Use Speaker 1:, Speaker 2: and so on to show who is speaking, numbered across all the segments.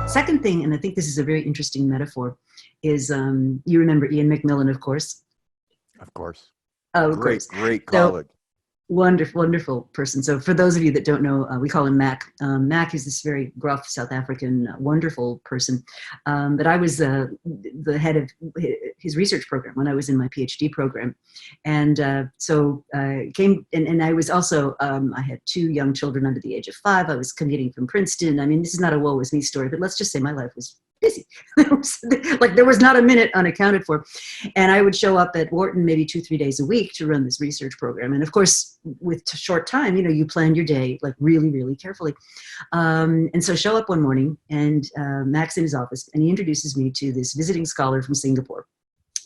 Speaker 1: Second thing, and I think this is a very interesting metaphor, is you remember Ian MacMillan, of course.
Speaker 2: Of course.
Speaker 1: Oh, of
Speaker 2: Great,
Speaker 1: course.
Speaker 2: great
Speaker 1: So
Speaker 2: colleague.
Speaker 1: wonderful, wonderful person. So for those of you that don't know, we call him Mac. Mac is this very gruff South African, wonderful person. But I was the head of his research program when I was in my PhD program. And so came, and I was also, I had 2 young children under the age of 5. I was commuting from Princeton. I mean, this is not a woe is me story, but let's just say my life was busy. There was not a minute unaccounted for. And I would show up at Wharton maybe 2-3 days a week to run this research program. And of course, with short time, you plan your day like really, really carefully. And so show up one morning and Mac's in his office and he introduces me to this visiting scholar from Singapore.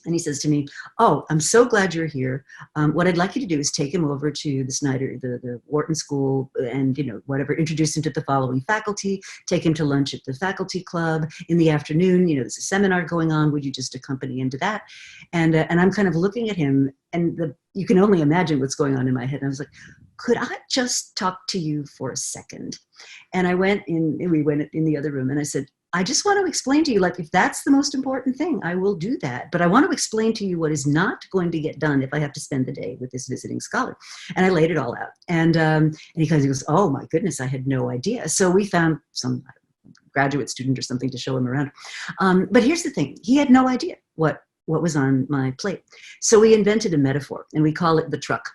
Speaker 1: And he says to me, "Oh, I'm so glad you're here. What I'd like you to do is take him over to the Snyder, the Wharton School, and whatever, introduce him to the following faculty, take him to lunch at the faculty club. In the afternoon, there's a seminar going on. Would you just accompany him to that?" And I'm kind of looking at him, and you can only imagine what's going on in my head. And I was like, "Could I just talk to you for a second?" And we went in the other room, and I said, "I just want to explain to you, like, if that's the most important thing, I will do that. But I want to explain to you what is not going to get done if I have to spend the day with this visiting scholar." And I laid it all out. And he goes, "Oh my goodness, I had no idea." So we found some graduate student or something to show him around. But here's the thing. He had no idea what was on my plate. So we invented a metaphor, and we call it the truck.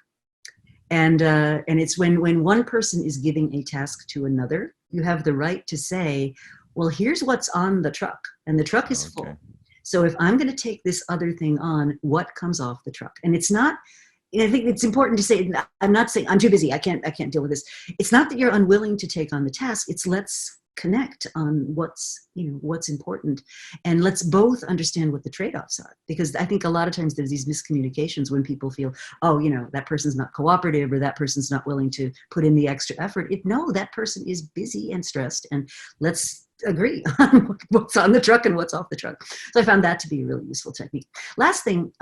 Speaker 1: And it's when one person is giving a task to another, you have the right to say, "Well, here's what's on the truck, and the truck is full. So if I'm going to take this other thing on, what comes off the truck?" And it's not, I think it's important to say, I'm not saying I'm too busy, I can't deal with this. It's not that you're unwilling to take on the task. It's let's connect on what's important, and let's both understand what the trade-offs are. Because I think a lot of times there's these miscommunications when people feel, oh, that person's not cooperative, or that person's not willing to put in the extra effort. No, that person is busy and stressed, and let's agree on what's on the truck and what's off the truck. So I found that to be a really useful technique. Last thing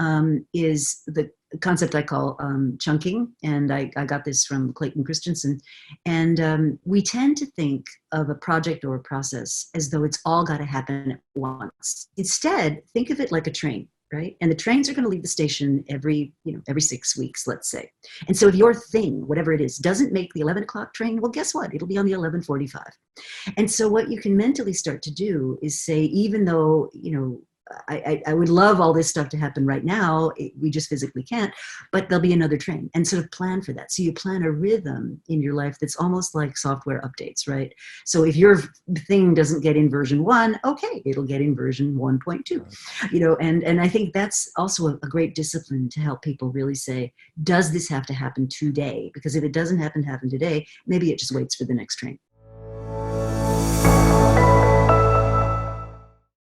Speaker 1: is the concept I call chunking, and I got this from Clayton Christensen. And we tend to think of a project or a process as though it's all got to happen at once. Instead, think of it like a train. Right? And the trains are going to leave the station every 6 weeks, let's say. And so if your thing, whatever it is, doesn't make the 11 o'clock train, well, guess what? It'll be on the 11:45. And so what you can mentally start to do is say, even though, I would love all this stuff to happen right now, we just physically can't, but there'll be another train, and sort of plan for that. So you plan a rhythm in your life that's almost like software updates, right? So if your thing doesn't get in version 1, okay, it'll get in version 1.2, and I think that's also a great discipline to help people really say, does this have to happen today? Because if it doesn't happen today, maybe it just waits for the next train.